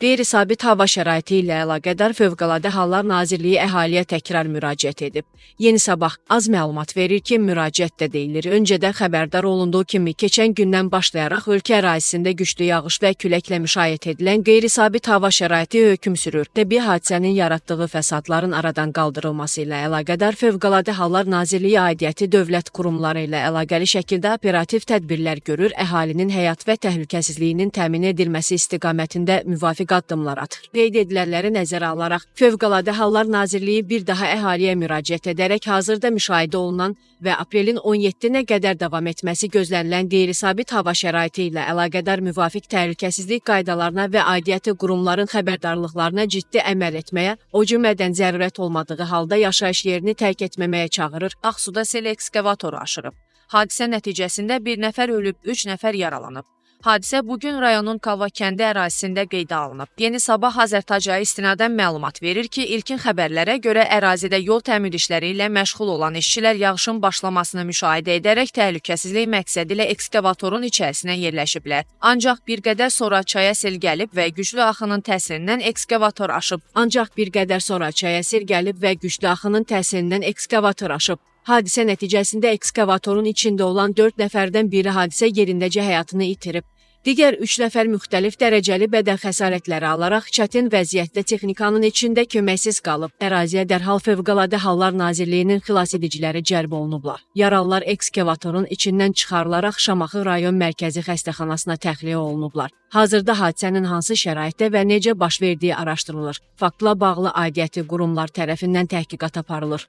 Qeyri-sabit hava şəraiti ilə əlaqədar Fövqəladə Hallar Nazirliyi əhaliyə təkrar müraciət edib. Yeni Sabah az məlumat verir ki, müraciətdə deyilir. Öncədən xəbərdar olunduğu kimi, keçən gündən başlayaraq ölkə ərazisində güclü yağış və küləklə müşayiət edilən qeyri-sabit hava şəraiti hökm sürür. Təbii hadisənin yaratdığı fəsadların aradan qaldırılması ilə əlaqədar Fövqəladə Hallar Nazirliyi aidiyyəti dövlət qurumları ilə əlaqəli şəkildə operativ tədbirlər görür, əhalinin həyat və təhlükəsizliyinin təmin edilməsi istiqamətində müvafiq addımlar atır. Qeyd edilənləri nəzərə alaraq, Fövqəladə Hallar Nazirliyi bir daha əhaliyə müraciət edərək hazırda müşahidə olunan və aprelin 17-nə qədər davam etməsi gözlənilən qeyri-sabit hava şəraiti ilə əlaqədar müvafiq təhlükəsizlik qaydalarına və aidiyyəti qurumların xəbərdarlıqlarına ciddi əməl etməyə, o cümlədən zərurət olmadığı halda yaşayış yerini tərk etməməyə çağırır. Ağsuda sel ekskavatoru aşırıb. Hadisə nəticəsində bir nəfər ölüb, 3 nəfər yaralanıb. Hadisə bugün rayonun Kava kəndi ərazisində qeydə alınıb. Yeni Sabah Azərtacaya istinadən məlumat verir ki, ilkin xəbərlərə görə ərazidə yol təmir işləri ilə məşğul olan işçilər yağışın başlamasını müşahidə edərək təhlükəsizlik məqsədi ilə ekskavatorun içərisinə yerləşiblər. Ancaq bir qədər sonra çaya sel gəlib və güclü axının təsirindən ekskavator aşıb. Hadisə nəticəsində ekskavatorun içində olan 4 nəfərdən biri hadisə yerindəcə həyatını itirib. Digər 3 nəfər müxtəlif dərəcəli bədən xəsarətləri alaraq çətin vəziyyətdə texnikanın içində köməksiz qalıb. Əraziyə dərhal Fövqəladə Hallar Nazirliyinin xilasediciləri cəlb olunublar. Yaralılar ekskavatorun içindən çıxarılaraq Şamaxı rayon mərkəzi xəstəxanasına təxliyə olunublar. Hazırda hadisənin hansı şəraitdə və necə baş verdiyi araşdırılır. Faktla bağlı aidiyyəti qurumlar tərəfindən təhqiqat aparılır.